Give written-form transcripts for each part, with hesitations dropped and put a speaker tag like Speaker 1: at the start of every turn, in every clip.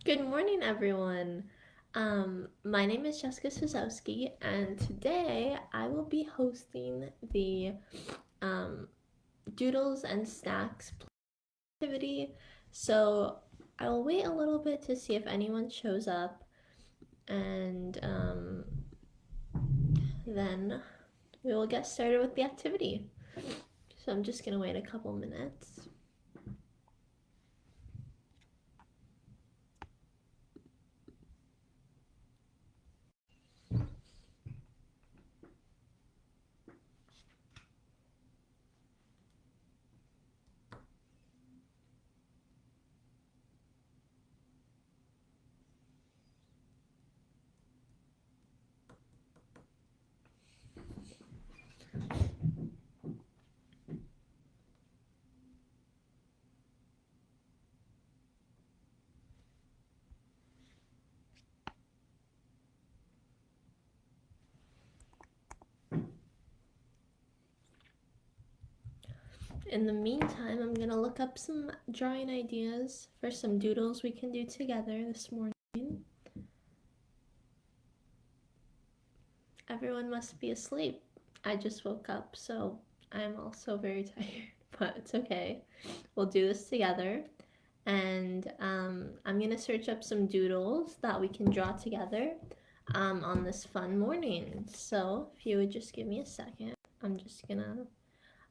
Speaker 1: Good morning, everyone. My name is Jessica Suzowski, and today I will be hosting the um, Doodles and Snacks activity. So I will wait a little bit to see if anyone shows up, and then we will get started with the activity. So I'm just gonna wait a couple minutes. In the meantime, I'm gonna look up some drawing ideas for some doodles we can do together this morning. Everyone must be asleep. I just woke up, so I'm also very tired, but it's okay. We'll do this together. And I'm gonna search up some doodles that we can draw together on this fun morning. So if you would just give me a second,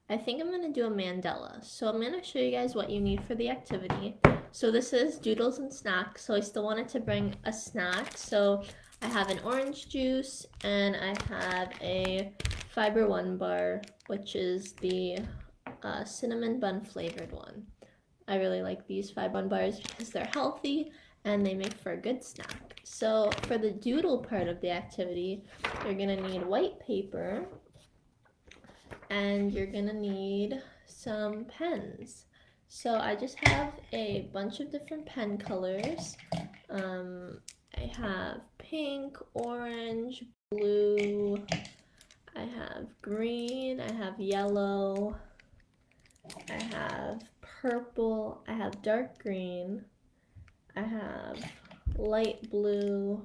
Speaker 1: I think I'm gonna do a mandala. So I'm gonna show you guys what you need for the activity. So this is Doodles and Snacks. So I still wanted to bring a snack. So I have an orange juice and I have a Fiber One bar, which is the cinnamon bun flavored one. I really like these Fiber One bars because they're healthy and they make for a good snack. So for the doodle part of the activity, you're gonna need white paper and you're gonna need some pens. So I just have a bunch of different pen colors. I have pink, orange, blue, I have green, I have yellow, I have purple, I have dark green, I have light blue,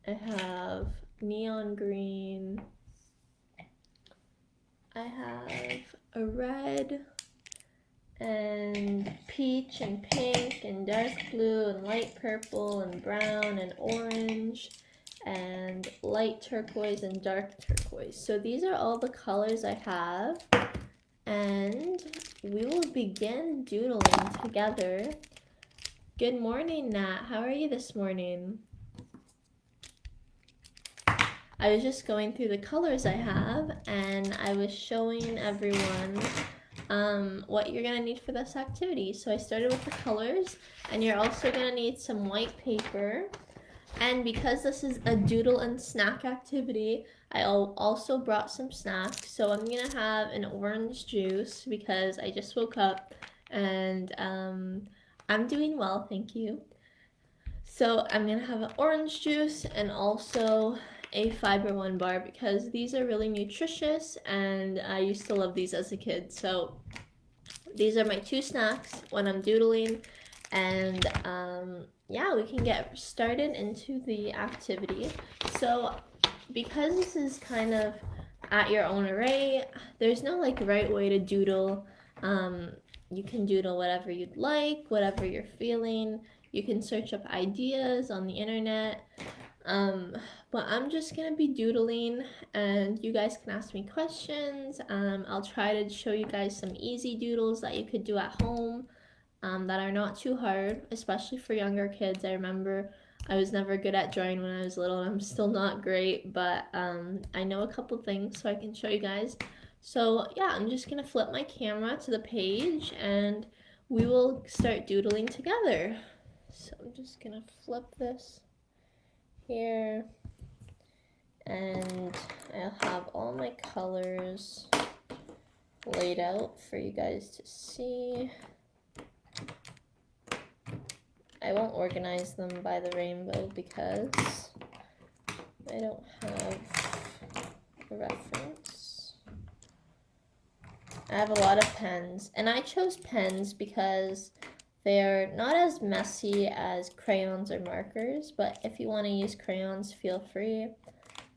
Speaker 1: I have neon green, I have a red and peach and pink and dark blue and light purple and brown and orange and light turquoise and dark turquoise. So these are all the colors I have, and we will begin doodling together. Good morning, Nat. How are you this morning? I was just going through the colors I have, and I was showing everyone what you're gonna need for this activity. So I started with the colors, and you're also gonna need some white paper. And because this is a doodle and snack activity, I also brought some snacks. So I'm gonna have an orange juice because I just woke up, and I'm doing well, thank you. So I'm gonna have an orange juice and also a Fiber One bar because these are really nutritious and I used to love these as a kid. So these are my two snacks when I'm doodling, and yeah, we can get started into the activity. So because this is kind of at your own rate, there's no like right way to doodle. You can doodle whatever you'd like, whatever you're feeling. You can search up ideas on the internet. But I'm just gonna be doodling and you guys can ask me questions. I'll try to show you guys some easy doodles that you could do at home that are not too hard, especially for younger kids. I remember I was never good at drawing when I was little, and I'm still not great, but I know a couple things so I can show you guys. So yeah, I'm just gonna flip my camera to the page and we will start doodling together. So I'm just gonna flip this here, and I'll have all my colors laid out for you guys to see. I won't organize them by the rainbow because I don't have a reference. I have a lot of pens, and I chose pens because They're not as messy as crayons or markers, but if you want to use crayons, feel free.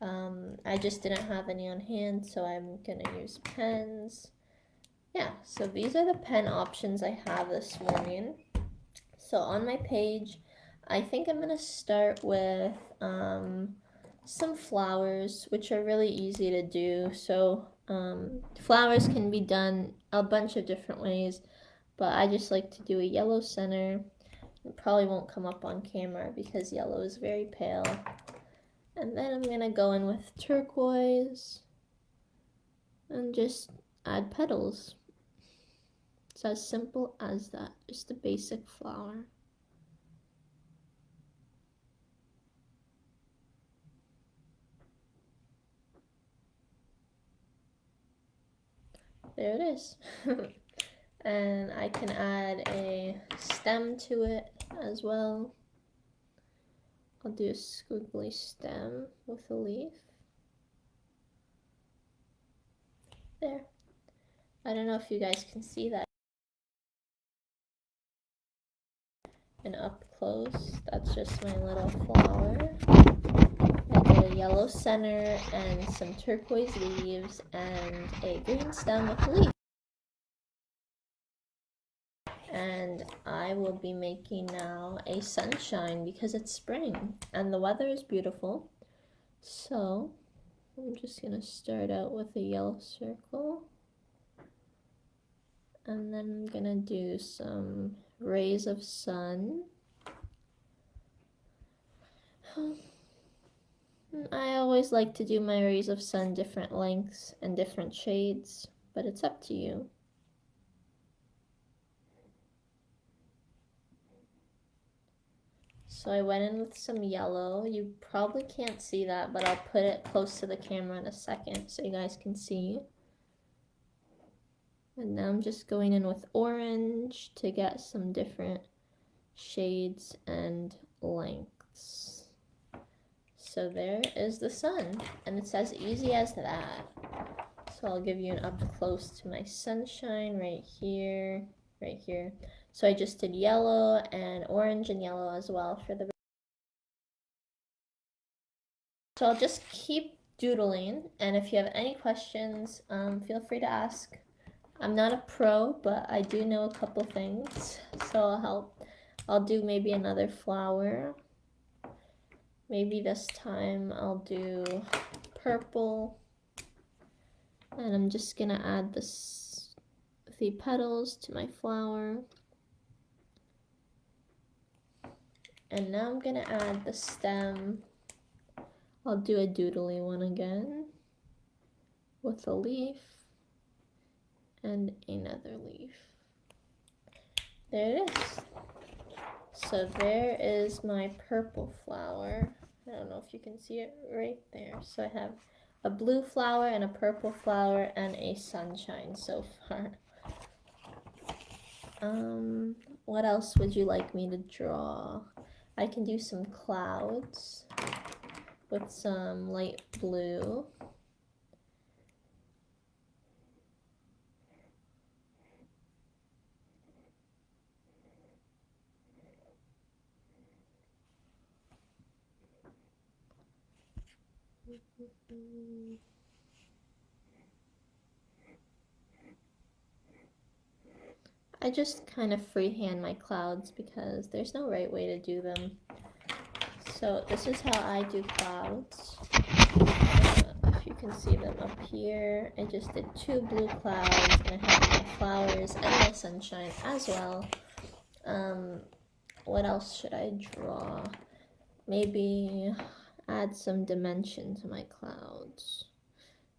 Speaker 1: I just didn't have any on hand, so I'm gonna use pens. Yeah, so these are the pen options I have this morning. So on my page, I think I'm gonna start with some flowers, which are really easy to do. So flowers can be done a bunch of different ways, but I just like to do a yellow center. It probably won't come up on camera because yellow is very pale. And then I'm gonna go in with turquoise and just add petals. It's as simple as that, just a basic flower. There it is. And I can add a stem to it as well. I'll do a squiggly stem with a leaf. There. I don't know if you guys can see that. And up close, that's just my little flower. I did a yellow center and some turquoise leaves and a green stem with a leaf. And I will be making now a sunshine because it's spring and the weather is beautiful. So I'm just gonna start out with a yellow circle. And then I'm gonna do some rays of sun. I always like to do my rays of sun different lengths and different shades, but it's up to you. So I went in with some yellow. You probably can't see that, but I'll put it close to the camera in a second so you guys can see. And now I'm just going in with orange to get some different shades and lengths. So there is the sun, and it's as easy as that. So I'll give you an up close to my sunshine right here, right here. So I just did yellow and orange and yellow as well for the. So I'll just keep doodling, and if you have any questions, feel free to ask. I'm not a pro, but I do know a couple things, so I'll help. I'll do maybe another flower. Maybe this time I'll do purple. And I'm just gonna add the petals to my flower. And now I'm gonna add the stem. I'll do a doodly one again with a leaf and another leaf. There it is. So there is my purple flower. I don't know if you can see it right there. So I have a blue flower and a purple flower and a sunshine so far. What else would you like me to draw? I can do some clouds with some light blue. I just kind of freehand my clouds because there's no right way to do them. So this is how I do clouds. If you can see them up here, I just did 2 blue clouds and I have my flowers and my sunshine as well. What else should I draw? Maybe add some dimension to my clouds.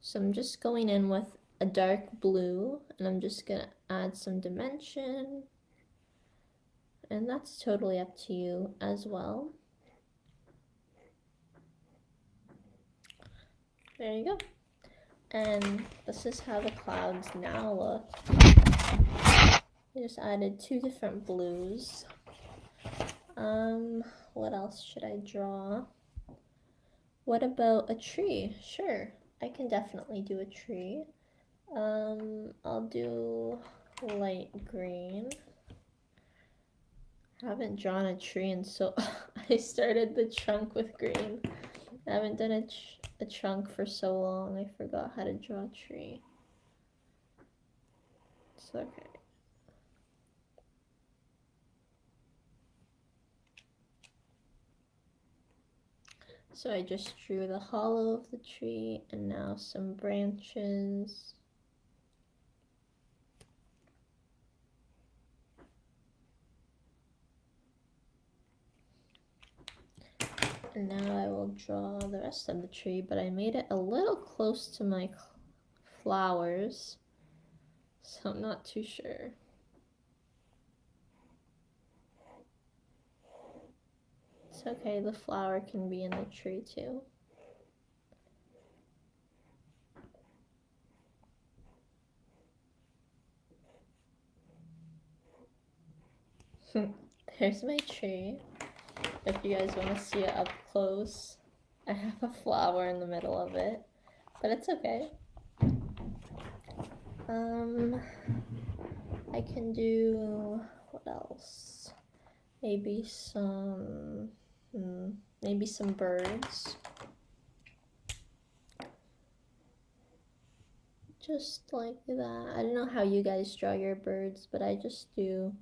Speaker 1: So I'm just going in with a dark blue and I'm just gonna add some dimension, and that's totally up to you as well. There you go. And this is how the clouds now look. I just added 2 different blues. What else should I draw? What about a tree? Sure, I can definitely do a tree. I'll do light green. Haven't drawn a tree and so I started the trunk with green. I haven't done a trunk for so long. I forgot how to draw a tree. It's okay. So I just drew the hollow of the tree and now some branches. And now I will draw the rest of the tree, but I made it a little close to my flowers, so I'm not too sure. It's okay, the flower can be in the tree too. There's my tree. If you guys want to see it up close, I have a flower in the middle of it, but it's okay. I can do, what else? Maybe some birds. Just like that. I don't know how you guys draw your birds, but I just do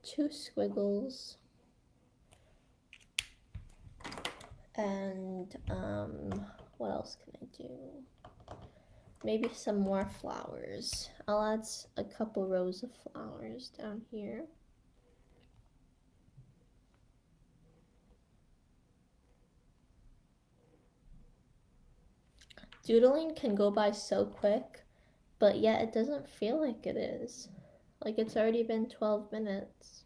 Speaker 1: 2 squiggles. And what else can I do? Maybe some more flowers. I'll add a couple rows of flowers down here. Doodling can go by so quick, but yet it doesn't feel like it is. Like it's already been 12 minutes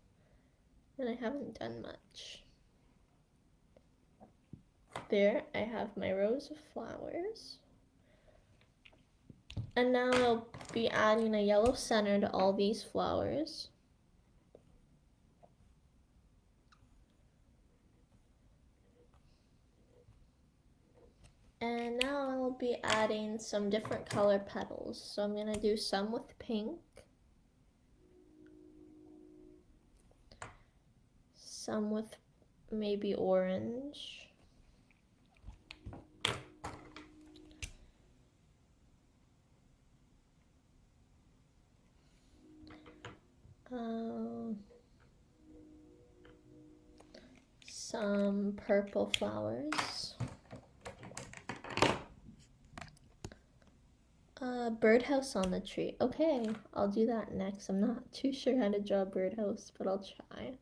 Speaker 1: and I haven't done much. There, I have my rows of flowers. And now I'll be adding a yellow center to all these flowers. And now I'll be adding some different color petals. So I'm gonna do some with pink, some with maybe orange, some purple flowers, birdhouse on the tree. Okay, I'll do that next. I'm not too sure how to draw a birdhouse, but I'll try.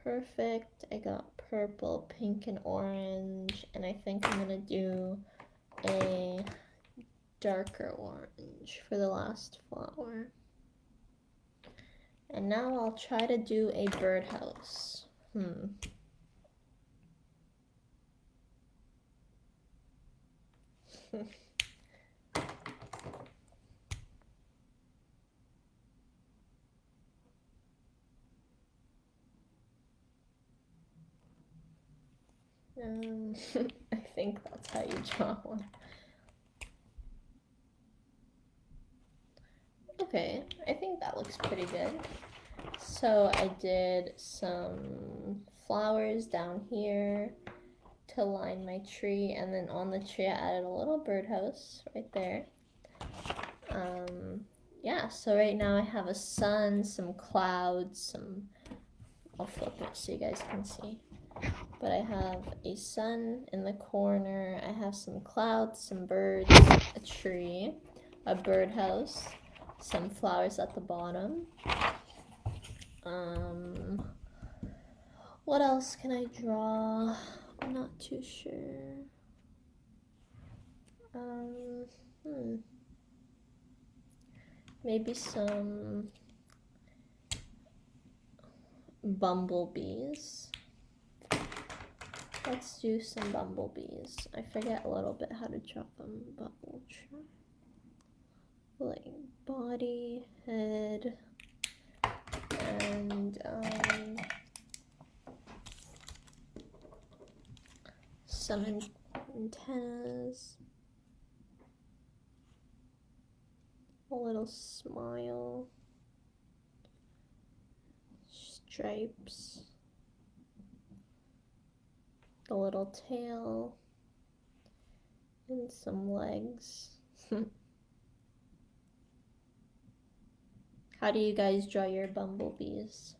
Speaker 1: Perfect. I got purple, pink, and orange, and I think I'm gonna do a darker orange for the last flower. And now I'll try to do a birdhouse. I think that's how you draw one. Okay, I think that looks pretty good. So I did some flowers down here to line my tree, and then on the tree I added a little birdhouse right there. Yeah, so right now I have a sun, some clouds, I'll flip it so you guys can see. But I have a sun in the corner, I have some clouds, some birds, a tree, a birdhouse, some flowers at the bottom. What else can I draw? I'm not too sure. Maybe some bumblebees. Let's do some bumblebees. I forget a little bit how to draw them, but we'll try. Like body, head, and some antennas. A little smile. Stripes. The little tail. And some legs. How do you guys draw your bumblebees?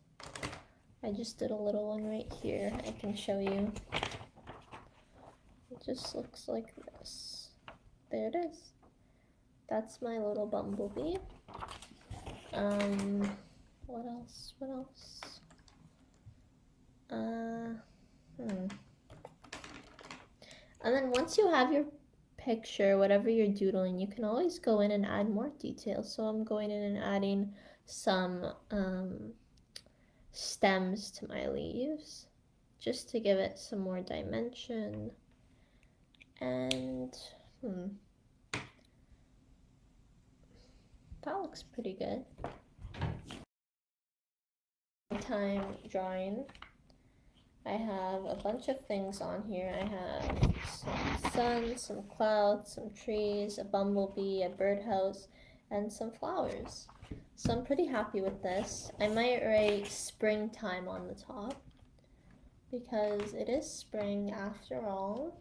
Speaker 1: I just did a little one right here. I can show you. It just looks like this. There it is. That's my little bumblebee. What else? What else? And then once you have your picture, whatever you're doodling, you can always go in and add more details. So I'm going in and adding some stems to my leaves just to give it some more dimension. And that looks pretty good. Time drawing. I have a bunch of things on here. I have some sun, some clouds, some trees, a bumblebee, a birdhouse, and some flowers. So I'm pretty happy with this. I might write springtime on the top because it is spring after all.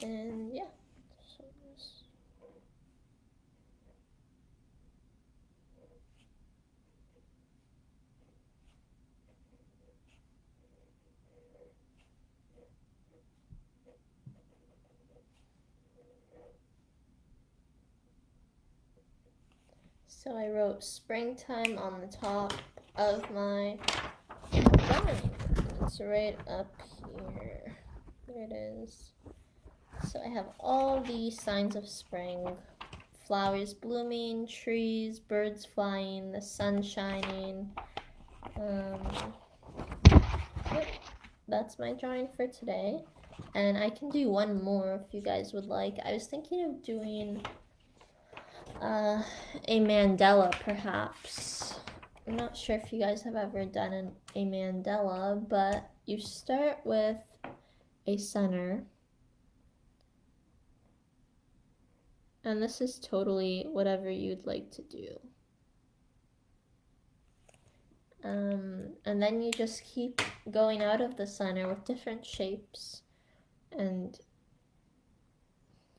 Speaker 1: And yeah. So I wrote springtime on the top of my drawing. It's right up here. There it is. So I have all these signs of spring. Flowers blooming, trees, birds flying, the sun shining. Yep, that's my drawing for today. And I can do one more if you guys would like. I was thinking of doing a mandala, perhaps. I'm not sure if you guys have ever done a mandala, but you start with a center. And this is totally whatever you'd like to do. And then you just keep going out of the center with different shapes and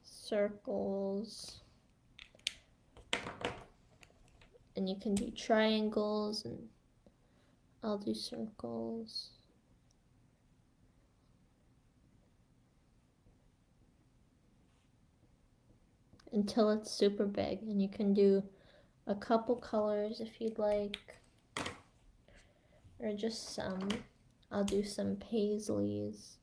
Speaker 1: circles. And you can do triangles, and I'll do circles. Until it's super big, and you can do a couple colors if you'd like, or just some. I'll do some paisleys.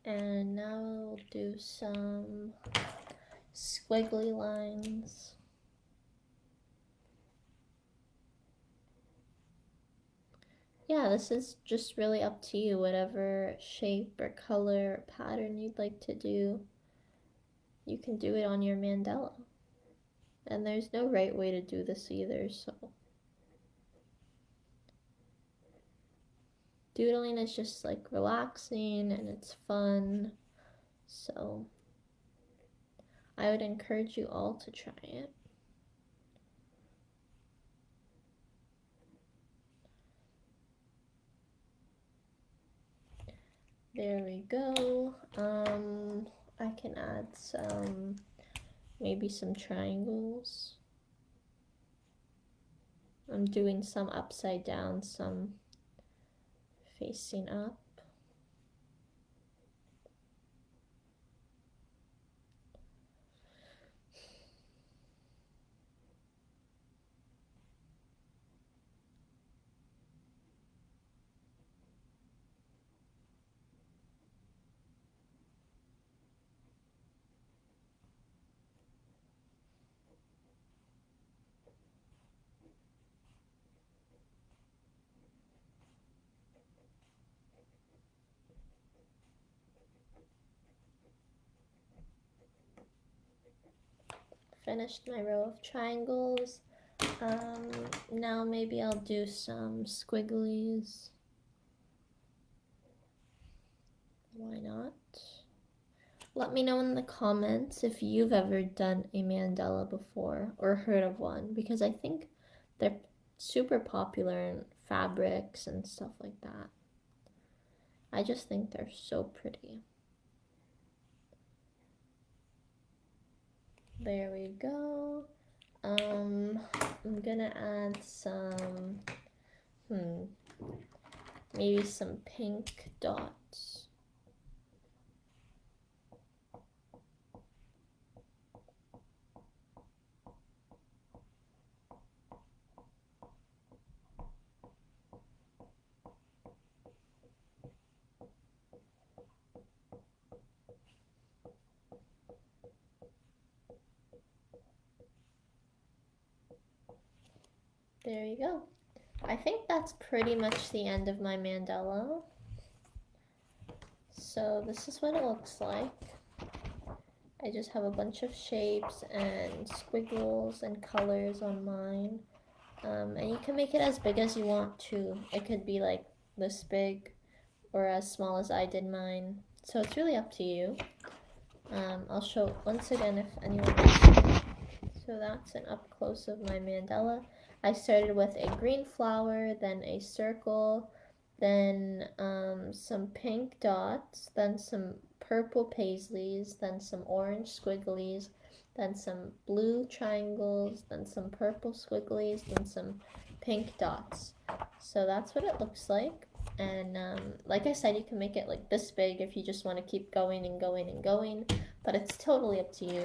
Speaker 1: And now we'll do some squiggly lines. Yeah, this is just really up to you, whatever shape or color or pattern you'd like to do. You can do it on your mandala. And there's no right way to do this either, so. Doodling is just like relaxing and it's fun. So I would encourage you all to try it. There we go. I can add some, maybe some triangles. I'm doing some upside down, some facing up. finished my row of triangles. Now maybe I'll do some squigglies. Why not? Let me know in the comments if you've ever done a mandala before or heard of one, because I think they're super popular in fabrics and stuff like that. I just think they're so pretty. There we go. I'm gonna add some, maybe some pink dots. There you go. I think that's pretty much the end of my mandala. So this is what it looks like. I just have a bunch of shapes and squiggles and colors on mine. And you can make it as big as you want to. It could be like this big or as small as I did mine. So it's really up to you. I'll show once again if anyone wants. So that's an up close of my mandala. I started with a green flower, then a circle, then some pink dots, then some purple paisleys, then some orange squigglies, then some blue triangles, then some purple squigglies, then some pink dots. So that's what it looks like. And like I said, you can make it like this big if you just want to keep going and going and going, but it's totally up to you.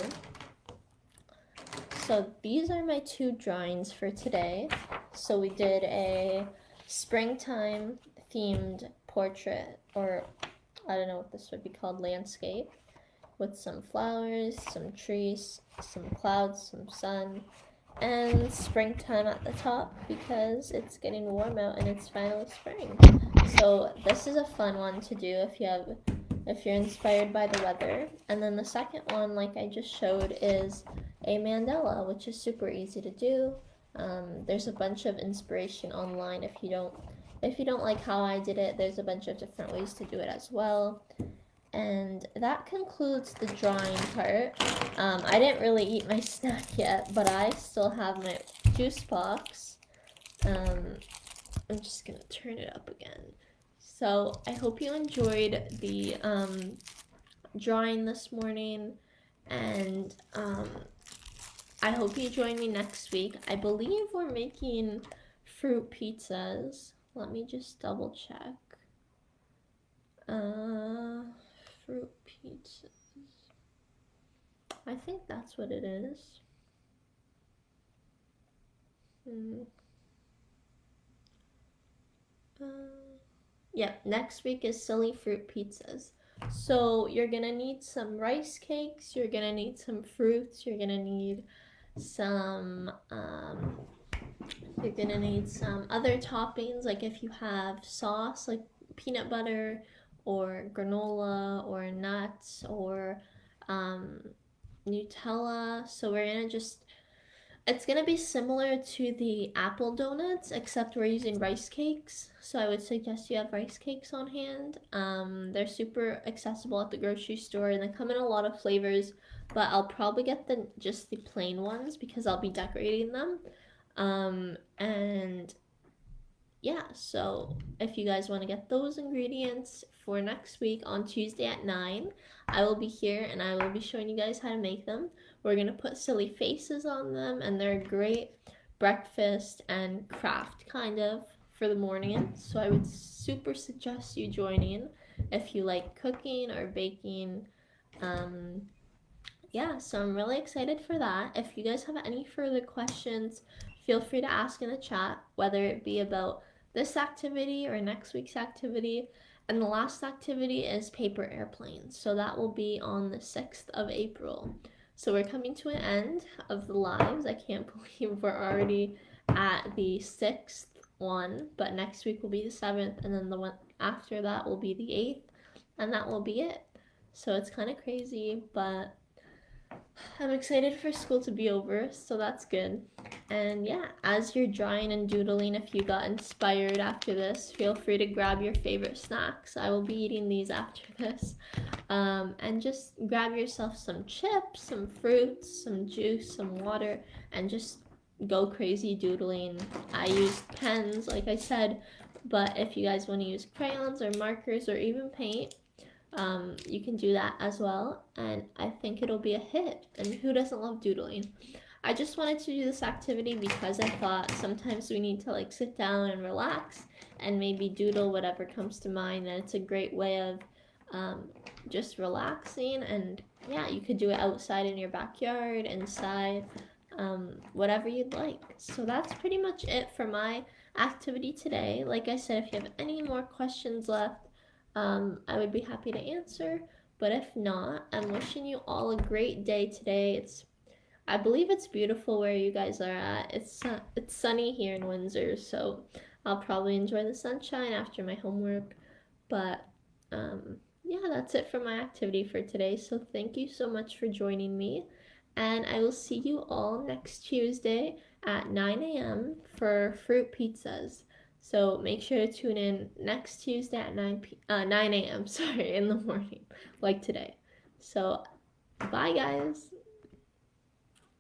Speaker 1: So these are my two drawings for today. So we did a springtime themed portrait, or I don't know what this would be called, landscape, with some flowers, some trees, some clouds, some sun, and springtime at the top because it's getting warm out and it's finally spring. So this is a fun one to do if you're inspired by the weather. And then the second one, like I just showed, is a mandala, which is super easy to do. There's a bunch of inspiration online. If you don't like how I did it, there's a bunch of different ways to do it as well. And that concludes the drawing part. I didn't really eat my snack yet, but I still have my juice box. I'm just gonna turn it up again. So I hope you enjoyed the drawing this morning, and I hope you join me next week. I believe we're making fruit pizzas. Let me just double check. Fruit pizzas. I think that's what it is. Yeah, next week is silly fruit pizzas. So you're gonna need some rice cakes, you're gonna need some fruits, you're gonna need some other toppings, like if you have sauce like peanut butter or granola or nuts or Nutella. So we're gonna it's gonna be similar to the apple donuts, except we're using rice cakes. So I would suggest you have rice cakes on hand. They're super accessible at the grocery store, and they come in a lot of flavors. But I'll probably get just the plain ones because I'll be decorating them. And yeah, so if you guys want to get those ingredients for next week on Tuesday at 9, I will be here and I will be showing you guys how to make them. We're going to put silly faces on them, and they're great breakfast and craft kind of for the morning. So I would super suggest you joining if you like cooking or baking. Yeah, so I'm really excited for that. If you guys have any further questions, feel free to ask in the chat, whether it be about this activity or next week's activity. And the last activity is paper airplanes. So that will be on the 6th of April. So we're coming to an end of the lives. I can't believe we're already at the 6th one, but next week will be the 7th, and then the one after that will be the 8th, and that will be it. So it's kind of crazy, but I'm excited for school to be over, so that's good. And yeah, as you're drawing and doodling, if you got inspired after this, feel free to grab your favorite snacks. I will be eating these after this. And just grab yourself some chips, some fruits, some juice, some water, and just go crazy doodling. I used pens, like I said, but if you guys want to use crayons or markers or even paint, you can do that as well, and I think it'll be a hit. And who doesn't love doodling? I just wanted to do this activity because I thought sometimes we need to like sit down and relax and maybe doodle whatever comes to mind, and it's a great way of just relaxing. And yeah, you could do it outside in your backyard, inside, whatever you'd like. So that's pretty much it for my activity today. Like I said, if you have any more questions left, I would be happy to answer. But if not, I'm wishing you all a great day today. I believe it's beautiful where you guys are at. It's sunny here in Windsor, so I'll probably enjoy the sunshine after my homework. But yeah, that's it for my activity for today. So thank you so much for joining me, and I will see you all next Tuesday at 9 a.m. for fruit pizzas. So make sure to tune in next Tuesday at 9 a.m. Sorry, in the morning, like today. So bye, guys.